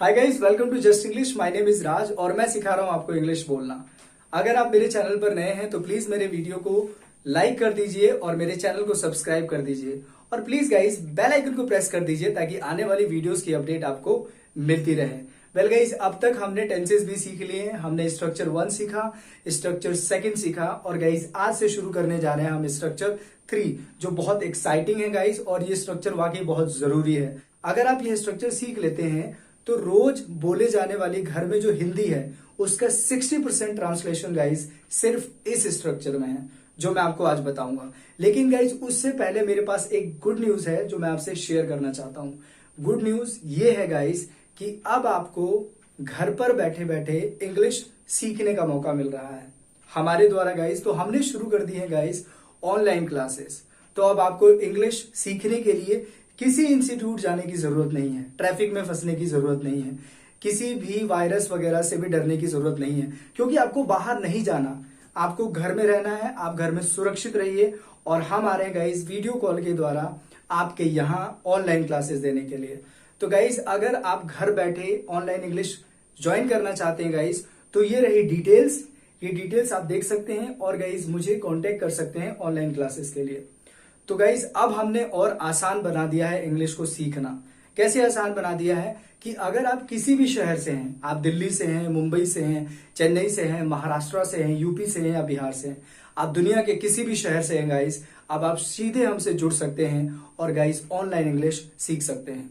Hi guys, welcome to just English. My name is Raj और मैं सिखा रहा हूं आपको इंग्लिश बोलना। अगर आप मेरे चैनल पर नए हैं तो प्लीज मेरे वीडियो को लाइक कर दीजिए और मेरे चैनल को सब्सक्राइब कर दीजिए और प्लीज गाइस बेल आइकन को प्रेस कर दीजिए ताकि आने वाली वीडियोस की अपडेट आपको मिलती रहे। वेल गाइस, अब तक हमने टेंसेस भी सीख लिए हैं। हमने स्ट्रक्चर 1 सीखा, स्ट्रक्चर 2 सीखा और गाइस आज से शुरू करने जा रहे हैं हम स्ट्रक्चर 3, जो बहुत एक्साइटिंग है गाइस। और ये स्ट्रक्चर वाकई बहुत जरूरी है। अगर आप ये स्ट्रक्चर सीख लेते हैं तो रोज बोले जाने वाली घर में जो हिंदी है उसका 60% ट्रांसलेशन गाइस सिर्फ इस स्ट्रक्चर में है, जो मैं आपको आज बताऊंगा। लेकिन गाइस उससे पहले मेरे पास एक गुड न्यूज है जो मैं आपसे शेयर करना चाहता हूं। गुड न्यूज ये है गाइस कि अब आपको घर पर बैठे बैठे इंग्लिश सीखने का मौका मिल रहा है हमारे द्वारा गाइस। तो हमने शुरू कर दी है गाइस ऑनलाइन क्लासेस। तो अब आपको इंग्लिश सीखने के लिए किसी इंस्टीट्यूट जाने की जरूरत नहीं है, ट्रैफिक में फंसने की जरूरत नहीं है, किसी भी वायरस वगैरह से भी डरने की जरूरत नहीं है, क्योंकि आपको बाहर नहीं जाना, आपको घर में रहना है। आप घर में सुरक्षित रहिए और हम आ रहे हैं गाइस वीडियो कॉल के द्वारा आपके यहाँ ऑनलाइन क्लासेस देने के लिए। तो गाइस अगर आप घर बैठे ऑनलाइन इंग्लिश ज्वाइन करना चाहते हैं गाइस, तो ये रही डिटेल्स। ये डिटेल्स आप देख सकते हैं और गाइस मुझे कांटेक्ट कर सकते हैं ऑनलाइन क्लासेस के लिए। तो गाइस अब हमने और आसान बना दिया है इंग्लिश को सीखना। कैसे आसान बना दिया है कि अगर आप किसी भी शहर से हैं, आप दिल्ली से हैं, मुंबई से हैं, चेन्नई से हैं, महाराष्ट्र से हैं, यूपी से हैं या बिहार से हैं, आप दुनिया के किसी भी शहर से हैं गाइस, अब आप सीधे हमसे जुड़ सकते हैं और गाइस ऑनलाइन इंग्लिश सीख सकते हैं।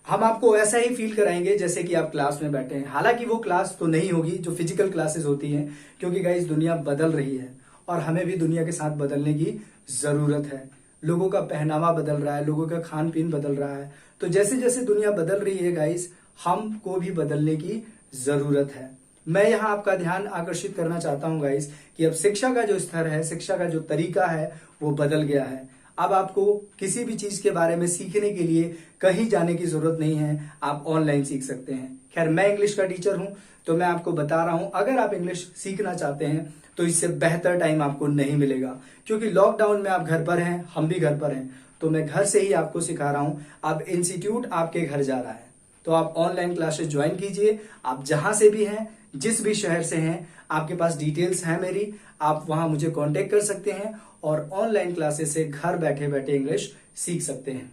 हम आपको ऐसा ही फील कराएंगे जैसे कि आप क्लास में बैठे हैं। हालांकि वो क्लास तो नहीं होगी जो फिजिकल क्लासेस होती हैं, क्योंकि गाइस दुनिया बदल रही है और हमें भी दुनिया के साथ बदलने की जरूरत है। लोगों का पहनावा बदल रहा है, लोगों का खान पीन बदल रहा है। तो जैसे जैसे दुनिया बदल रही है गाइस, हमको भी बदलने की जरूरत है। मैं यहाँ आपका ध्यान आकर्षित करना चाहता हूँ गाइस कि अब शिक्षा का जो स्तर है, शिक्षा का जो तरीका है वो बदल गया है। अब आपको किसी भी चीज के बारे में सीखने के लिए कहीं जाने की जरूरत नहीं है, आप ऑनलाइन सीख सकते हैं। खैर, मैं इंग्लिश का टीचर हूं तो मैं आपको बता रहा हूं, अगर आप इंग्लिश सीखना चाहते हैं तो इससे बेहतर टाइम आपको नहीं मिलेगा, क्योंकि लॉकडाउन में आप घर पर हैं, हम भी घर पर हैं। तो मैं घर से ही आपको सिखा रहा हूं। अब इंस्टीट्यूट आपके घर जा रहा है, तो आप ऑनलाइन क्लासेस ज्वाइन कीजिए। आप जहां से भी हैं, जिस भी शहर से हैं, आपके पास डिटेल्स है मेरी, आप वहां मुझे कांटेक्ट कर सकते हैं और ऑनलाइन क्लासेस से घर बैठे बैठे इंग्लिश सीख सकते हैं।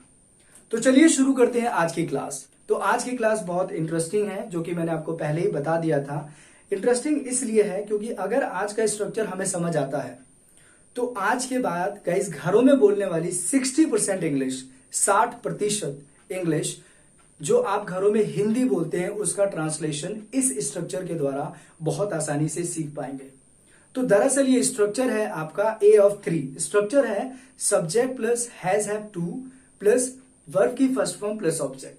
तो चलिए शुरू करते हैं आज की क्लास। तो आज की क्लास बहुत इंटरेस्टिंग है, जो कि मैंने आपको पहले ही बता दिया था। इंटरेस्टिंग इसलिए है क्योंकि अगर आज का स्ट्रक्चर हमें समझ आता है तो आज के बाद गाइस घरों में बोलने वाली 60% इंग्लिश, 60% इंग्लिश जो आप घरों में हिंदी बोलते हैं उसका ट्रांसलेशन इस स्ट्रक्चर के द्वारा बहुत आसानी से सीख पाएंगे। तो दरअसल ये स्ट्रक्चर है आपका A of 3। स्ट्रक्चर है subject plus has have two plus verb की फर्स्ट फॉर्म प्लस ऑब्जेक्ट।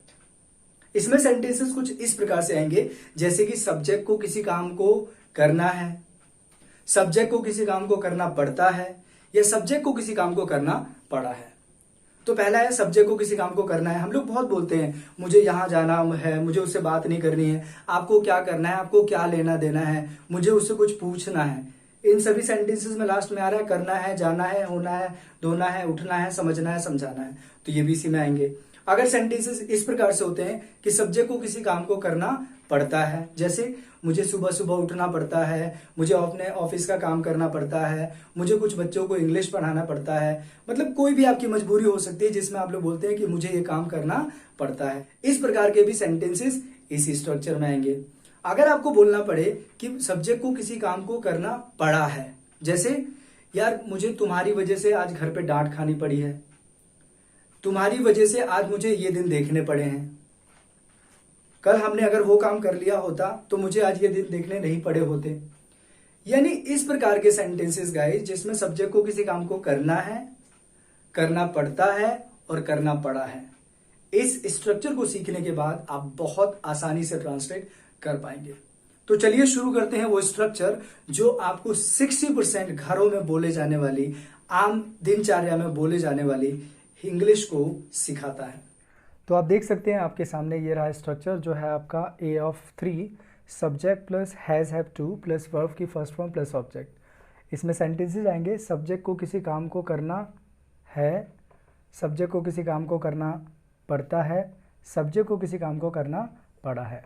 इसमें सेंटेंसेस कुछ इस प्रकार से आएंगे जैसे कि सब्जेक्ट को किसी काम को करना है, सब्जेक्ट को किसी काम को करना पड़ता है, या सब्जेक्ट को किसी काम को करना पड़ा है। तो पहला है सब्जेक्ट को किसी काम को करना है। हम लोग बहुत बोलते हैं मुझे यहां जाना है, मुझे उससे बात नहीं करनी है, आपको क्या करना है, आपको क्या लेना देना है, मुझे उससे कुछ पूछना है। इन सभी सेंटेंसेस में लास्ट में आ रहा है करना है, जाना है, होना है, धोना है, उठना है, समझना है, समझाना है। तो ये भी इसी में आएंगे। अगर सेंटेंसेस इस प्रकार से होते हैं कि सब्जेक्ट को किसी काम को करना पड़ता है, जैसे मुझे सुबह सुबह उठना पड़ता है, मुझे अपने ऑफिस का काम करना पड़ता है, मुझे कुछ बच्चों को इंग्लिश पढ़ाना पड़ता है, मतलब कोई भी आपकी मजबूरी हो सकती है जिसमें आप लोग बोलते हैं कि मुझे ये काम करना पड़ता है। इस प्रकार के भी सेंटेंसेस इसी स्ट्रक्चर में आएंगे। अगर आपको बोलना पड़े कि सब्जेक्ट को किसी काम को करना पड़ा है, जैसे यार मुझे तुम्हारी वजह से आज घर पे डांट खानी पड़ी है, तुम्हारी वजह से आज मुझे ये दिन देखने पड़े हैं, कल हमने अगर वो काम कर लिया होता तो मुझे आज ये दिन देखने नहीं पड़े होते। यानी इस प्रकार के सेंटेंसेस गाइस जिसमें सब्जेक्ट को किसी काम को करना है, करना पड़ता है और करना पड़ा है। इस स्ट्रक्चर को सीखने के बाद आप बहुत आसानी से ट्रांसलेट कर पाएंगे। तो चलिए शुरू करते हैं वो स्ट्रक्चर जो आपको 60% घरों में बोले जाने वाली, आम दिनचर्या में बोले जाने वाली इंग्लिश को सिखाता है। तो आप देख सकते हैं आपके सामने ये रहा स्ट्रक्चर जो है आपका A of 3, subject plus has have two plus verb की फर्स्ट फॉर्म प्लस ऑब्जेक्ट। इसमें सेंटेंसेस आएंगे सब्जेक्ट को किसी काम को करना है, सब्जेक्ट को किसी काम को करना पड़ता है, सब्जेक्ट को किसी काम को करना पड़ा है।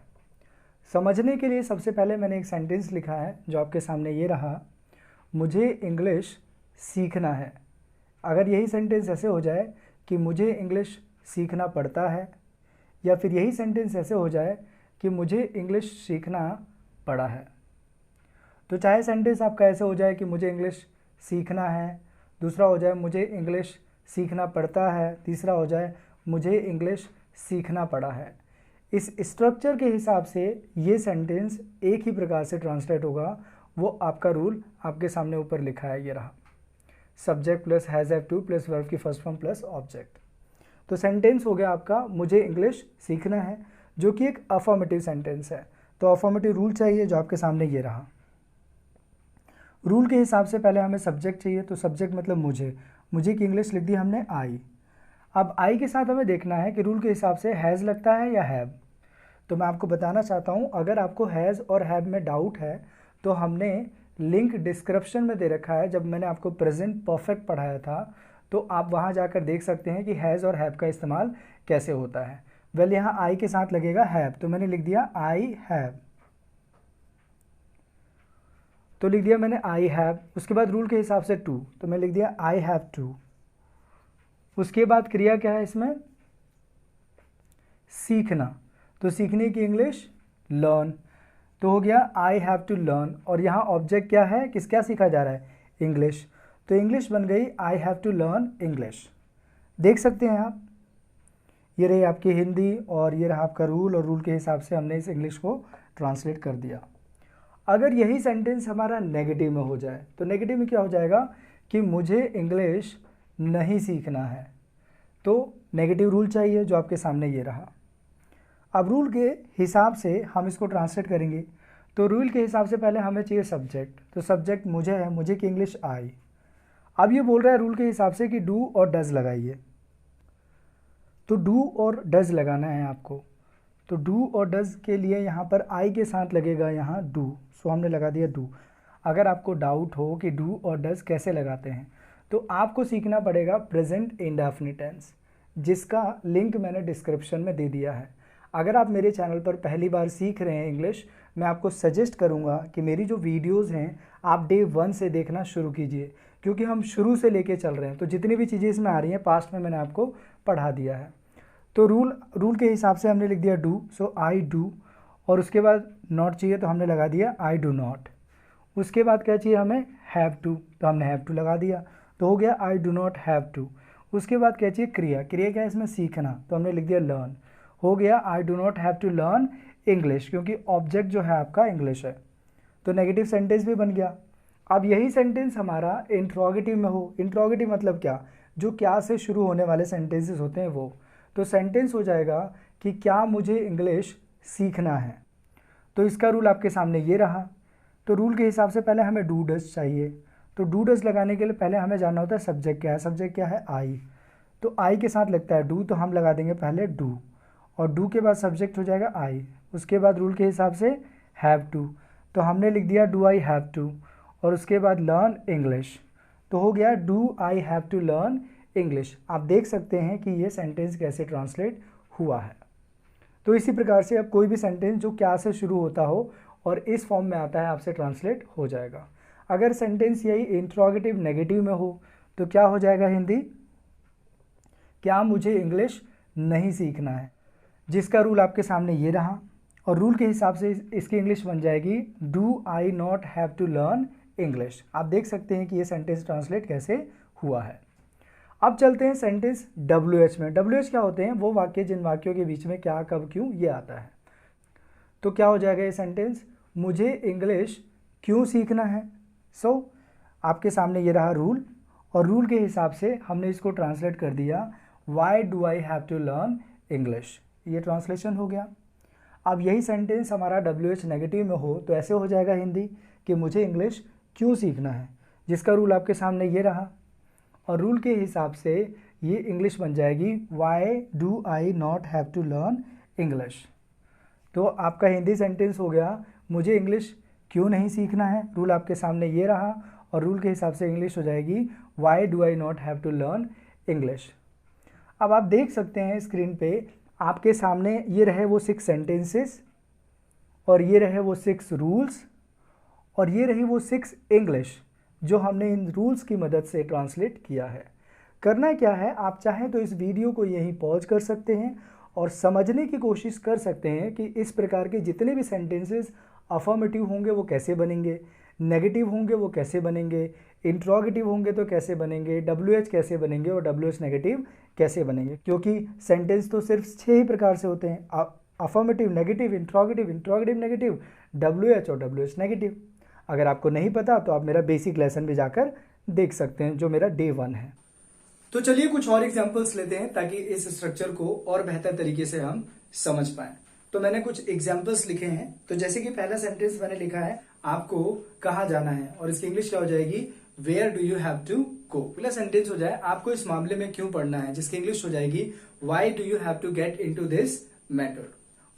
समझने के लिए सबसे पहले मैंने एक सेंटेंस लिखा है जो आपके सामने ये रहा, मुझे इंग्लिश सीखना है। अगर यही सेंटेंस ऐसे हो जाए कि मुझे इंग्लिश सीखना पड़ता है, या फिर यही सेंटेंस ऐसे हो जाए कि मुझे इंग्लिश सीखना पड़ा है, तो चाहे सेंटेंस आपका ऐसे हो जाए कि मुझे इंग्लिश सीखना है, दूसरा हो जाए मुझे इंग्लिश सीखना पड़ता है, तीसरा हो जाए मुझे इंग्लिश सीखना पड़ा है, इस स्ट्रक्चर के हिसाब से ये सेंटेंस एक ही प्रकार से ट्रांसलेट होगा। वो आपका रूल आपके सामने ऊपर लिखा है, ये रहा, subject plus has have two plus verb की फर्स्ट फॉर्म प्लस ऑब्जेक्ट। तो सेंटेंस हो गया आपका मुझे इंग्लिश सीखना है, जो कि एक अफर्मेटिव सेंटेंस है। तो अफर्मेटिव रूल चाहिए जो आपके सामने ये रहा। रूल के हिसाब से पहले हमें सब्जेक्ट चाहिए, तो सब्जेक्ट मतलब मुझे की इंग्लिश लिख दी हमने आई। अब आई के साथ हमें देखना है कि रूल के हिसाब से हैज़ लगता है या हैव। तो मैं आपको बताना चाहता हूँ, अगर आपको हैज़ और हैव में डाउट है तो हमने लिंक डिस्क्रिप्शन में दे रखा है। जब मैंने आपको प्रेजेंट परफेक्ट पढ़ाया था तो आप वहाँ जाकर देख सकते हैं कि हैज़ और हैव का इस्तेमाल कैसे होता है। वेल यहाँ आई के साथ लगेगा हैव, तो मैंने लिख दिया आई हैव, तो लिख दिया मैंने आई हैव। उसके बाद रूल के हिसाब से टू, तो मैं लिख दिया आई हैव टू। उसके बाद क्रिया क्या है इसमें, सीखना, तो सीखने की इंग्लिश लर्न, तो हो गया आई हैव टू लर्न। और यहाँ ऑब्जेक्ट क्या है, क्या सीखा जा रहा है, इंग्लिश, तो इंग्लिश बन गई I have to learn English. देख सकते हैं आप, ये रही आपकी हिंदी और ये रहा आपका रूल, और रूल के हिसाब से हमने इस इंग्लिश को ट्रांसलेट कर दिया। अगर यही सेंटेंस हमारा नेगेटिव में हो जाए, तो नेगेटिव में क्या हो जाएगा कि मुझे इंग्लिश नहीं सीखना है, तो नेगेटिव रूल चाहिए जो आपके सामने ये रहा। अब रूल के हिसाब से हम इसको ट्रांसलेट करेंगे, तो रूल के हिसाब से पहले हमें चाहिए सब्जेक्ट, तो सब्जेक्ट मुझे है, मुझे की इंग्लिश आई। अब ये बोल रहा है रूल के हिसाब से कि डू और डज लगाइए, तो डू और डज लगाना है आपको। तो डू और डज के लिए यहाँ पर आई के साथ लगेगा यहाँ डू, सो हमने लगा दिया डू। अगर आपको डाउट हो कि डू और डज कैसे लगाते हैं, तो आपको सीखना पड़ेगा प्रेजेंट इंडेफिनिट टेंस, जिसका लिंक मैंने डिस्क्रिप्शन में दे दिया है। अगर आप मेरे चैनल पर पहली बार सीख रहे हैं इंग्लिश, मैं आपको सजेस्ट करूंगा कि मेरी जो वीडियोस हैं आप डे 1 से देखना शुरू कीजिए, क्योंकि हम शुरू से लेके चल रहे हैं। तो जितनी भी चीज़ें इसमें आ रही हैं पास्ट में मैंने आपको पढ़ा दिया है। तो रूल के हिसाब से हमने लिख दिया डू, सो आई डू, और उसके बाद नॉट चाहिए तो हमने लगा दिया आई डू नॉट। उसके बाद क्या चाहिए हमें, हैव टू, तो हमने हैव टू लगा दिया, तो हो गया I do not have to. उसके बाद क्या चाहिए, क्रिया क्या है इसमें, सीखना, तो हमने लिख दिया लर्न, हो गया I do not have to learn English, क्योंकि ऑब्जेक्ट जो है आपका इंग्लिश है, तो नेगेटिव सेंटेंस भी बन गया। अब यही सेंटेंस हमारा इंट्रोगेटिव में हो, इंट्रोगेटिव मतलब क्या, जो क्या से शुरू होने वाले सेंटेंसेस होते हैं वो, तो सेंटेंस हो जाएगा कि क्या मुझे इंग्लिश सीखना है। तो इसका रूल आपके सामने ये रहा। तो रूल के हिसाब से पहले हमें डू डज चाहिए, तो डू डज लगाने के लिए पहले हमें जानना होता है सब्जेक्ट क्या है, सब्जेक्ट क्या है आई, तो आई के साथ लगता है डू, तो हम लगा देंगे पहले डू, और डू के बाद सब्जेक्ट हो जाएगा आई। उसके बाद रूल के हिसाब से हैव टू, तो हमने लिख दिया डू आई हैव टू, और उसके बाद लर्न इंग्लिश, तो हो गया do I have to learn English. आप देख सकते हैं कि ये सेंटेंस कैसे ट्रांसलेट हुआ है। तो इसी प्रकार से अब कोई भी सेंटेंस जो क्या से शुरू होता हो और इस फॉर्म में आता है आपसे ट्रांसलेट हो जाएगा। अगर सेंटेंस यही इंट्रोगेटिव नेगेटिव में हो तो क्या हो जाएगा हिंदी, क्या मुझे इंग्लिश नहीं सीखना है, जिसका रूल आपके सामने ये रहा। और रूल के हिसाब से इसकी इंग्लिश बन जाएगी do I not have to learn English. आप देख सकते हैं कि ये सेंटेंस ट्रांसलेट कैसे हुआ है। अब चलते हैं सेंटेंस WH में। WH क्या होते हैं, वो वाक्य जिन वाक्यों के बीच में क्या कब क्यों ये आता है। तो क्या हो जाएगा ये सेंटेंस, मुझे इंग्लिश क्यों सीखना है। सो आपके सामने ये रहा रूल, और रूल के हिसाब से हमने इसको ट्रांसलेट कर दिया why do I have to learn English, ये ट्रांसलेशन हो गया। अब यही सेंटेंस हमारा WH नेगेटिव में हो तो ऐसे हो जाएगा हिंदी कि मुझे इंग्लिश क्यों सीखना है, जिसका रूल आपके सामने ये रहा। और रूल के हिसाब से ये इंग्लिश बन जाएगी why do I not have to learn English. तो आपका हिंदी सेंटेंस हो गया मुझे इंग्लिश क्यों नहीं सीखना है, रूल आपके सामने ये रहा, और रूल के हिसाब से इंग्लिश हो जाएगी why do I not have to learn English. अब आप देख सकते हैं स्क्रीन पे आपके सामने ये रहे वो 6 सेंटेंसेस, और ये रहे वो 6 रूल्स, और ये रही वो 6 इंग्लिश जो हमने इन रूल्स की मदद से ट्रांसलेट किया है। करना क्या है, आप चाहें तो इस वीडियो को यहीं पॉज कर सकते हैं और समझने की कोशिश कर सकते हैं कि इस प्रकार के जितने भी सेंटेंसेस अफर्मेटिव होंगे वो कैसे बनेंगे, नेगेटिव होंगे वो कैसे बनेंगे, इंट्रोगेटिव होंगे तो कैसे बनेंगे, WH कैसे बनेंगे और WH नेगेटिव कैसे बनेंगे। क्योंकि सेंटेंस तो सिर्फ 6 ही प्रकार से होते हैं, affirmative, negative, interrogative, interrogative negative, WH और WH नेगेटिव। अगर आपको नहीं पता तो आप मेरा बेसिक लेसन भी जाकर देख सकते हैं जो मेरा डे 1 है। तो चलिए कुछ और एग्जांपल्स लेते हैं ताकि इस स्ट्रक्चर को और बेहतर तरीके से हम समझ पाएं। तो मैंने कुछ एग्जांपल्स लिखे हैं। तो जैसे कि पहला सेंटेंस मैंने लिखा है, आपको कहाँ जाना है, और इसकी इंग्लिश क्या हो जाएगी, where do you have to go. पहला सेंटेंस हो जाए, आपको इस मामले में क्यों पढ़ना है, जिसकी इंग्लिश हो जाएगी, why do you have to get into this matter.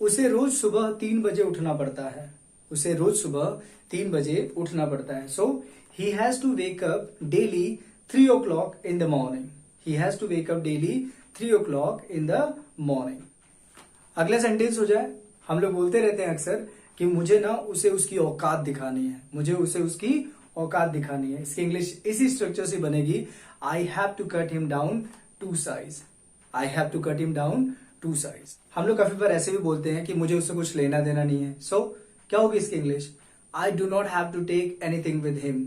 उसे रोज सुबह 3 बजे उठना पड़ता है, उसे रोज सुबह 3 बजे उठना पड़ता है। So he has to wake up daily 3 o'clock in the morning. He has to wake up daily 3 o'clock in the morning. अगला सेंटेंस हो जाए, हम लोग बोलते रहते हैं अक्सर कि मुझे ना उसे उसकी औकात दिखानी है, मुझे उसे उसकी औकात दिखानी है। इसकी इंग्लिश इसी स्ट्रक्चर से बनेगी, I have to cut him down 2 size। I have to cut him down 2 size। हम लोग काफी बार ऐसे भी बोलते हैं कि मुझे उससे कुछ लेना देना नहीं है। सो क्या होगी इसकी English, I do not have to take anything with him.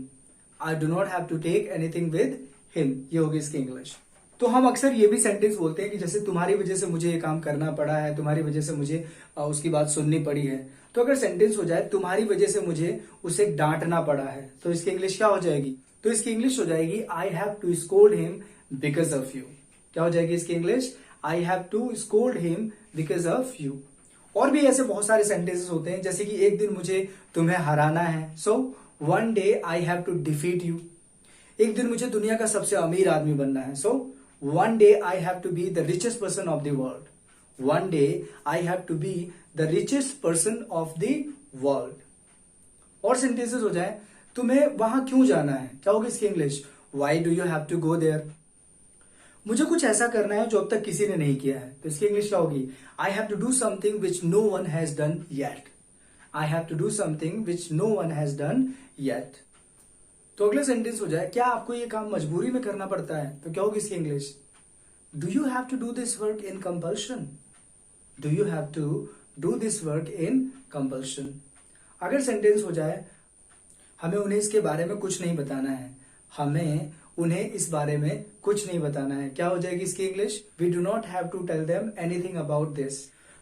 I do not have to take anything with him, ये होगी इसकी इंग्लिश। तो हम अक्सर ये भी सेंटेंस बोलते हैं कि जैसे तुम्हारी वजह से मुझे ये काम करना पड़ा है, तुम्हारी वजह से मुझे उसकी बात सुननी पड़ी है। तो अगर सेंटेंस हो जाए, तुम्हारी वजह से मुझे उसे डांटना पड़ा है, तो इसकी इंग्लिश क्या हो जाएगी, तो इसकी इंग्लिश हो जाएगी, I have to scold him because of you. क्या हो जाएगी इसकी English, I have to scold him because of you. और भी ऐसे बहुत सारे सेंटेंसेस होते हैं, जैसे कि एक दिन मुझे तुम्हें हराना है, so one day I have to defeat you. एक दिन मुझे दुनिया का सबसे अमीर आदमी बनना है, so one day I have to be the richest person of the world. One day I have to be the richest person of the world. और सेंटेंसेस हो जाए, तुम्हें वहां क्यों जाना है, क्या होगी इसकी English, why do you have to go there. मुझे कुछ ऐसा करना है जो अब तक किसी ने नहीं किया है, तो इसकी इंग्लिश क्या होगी, I have to do something which no one has done yet. I have to do something which no one has done yet. तो अगला सेंटेंस हो जाए, क्या आपको ये काम मजबूरी में करना पड़ता है, तो क्या होगी इसकी English, do you have to do this work in compulsion. Do you have to do this work in compulsion. अगर सेंटेंस हो जाए, हमें उन्हें इसके बारे में कुछ नहीं बताना है, हमें उन्हें इस बारे में कुछ नहीं बताना है, क्या हो जाएगी इसकी English, we do not have to tell them anything about this.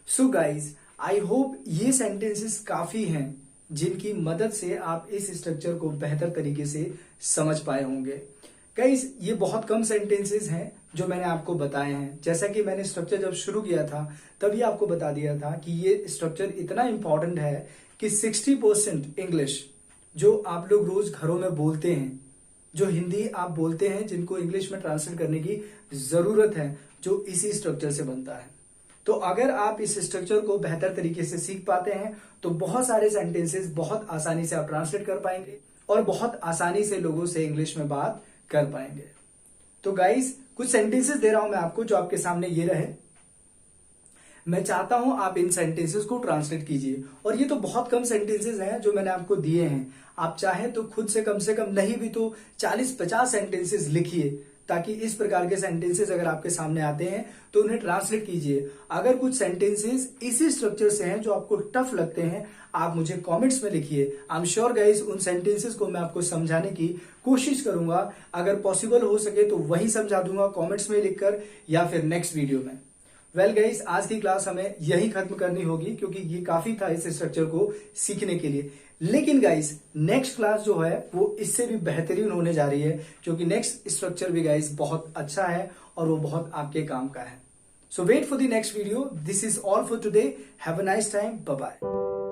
So guys, I hope ये सेंटेंसेस काफी हैं जिनकी मदद से आप इस स्ट्रक्चर को बेहतर तरीके से समझ पाए होंगे। गाइज, ये बहुत कम सेंटेंसेस हैं जो मैंने आपको बताए हैं। जैसा कि मैंने स्ट्रक्चर जब शुरू किया था तभी आपको बता दिया था कि ये स्ट्रक्चर इतना इंपॉर्टेंट है कि 60% इंग्लिश जो आप लोग रोज घरों में बोलते हैं, जो हिंदी आप बोलते हैं, जिनको इंग्लिश में ट्रांसलेट करने की जरूरत है, जो इसी स्ट्रक्चर से बनता है। तो अगर आप इस स्ट्रक्चर को बेहतर तरीके से सीख पाते हैं तो बहुत सारे सेंटेंसेस बहुत आसानी से आप ट्रांसलेट कर पाएंगे और बहुत आसानी से लोगों से इंग्लिश में बात कर पाएंगे। तो गाइस, कुछ सेंटेंसेस दे रहा हूं मैं आपको जो आपके सामने ये रहे। मैं चाहता हूं आप इन सेंटेंसेस को ट्रांसलेट कीजिए। और ये तो बहुत कम सेंटेंसेस हैं जो मैंने आपको दिए हैं। आप चाहें तो खुद से कम नहीं भी तो 40-50 सेंटेंसेस लिखिए, ताकि इस प्रकार के सेंटेंसेस अगर आपके सामने आते हैं तो उन्हें ट्रांसलेट कीजिए। अगर कुछ सेंटेंसेस इसी स्ट्रक्चर से हैं जो आपको टफ लगते हैं, आप मुझे कमेंट्स में लिखिए। आई एम श्योर गाइस, उन सेंटेंसेस को मैं आपको समझाने की कोशिश करूंगा। अगर पॉसिबल हो सके तो वही समझा दूंगा कमेंट्स में लिखकर या फिर नेक्स्ट वीडियो में। वेल गाइस, आज की क्लास हमें यही खत्म करनी होगी क्योंकि ये काफी था इस स्ट्रक्चर को सीखने के लिए। लेकिन गाइस, नेक्स्ट क्लास जो है वो इससे भी बेहतरीन होने जा रही है, क्योंकि नेक्स्ट स्ट्रक्चर भी गाइस बहुत अच्छा है और वो बहुत आपके काम का है। So wait for the next video. This is all for today. Have a nice time. Bye bye.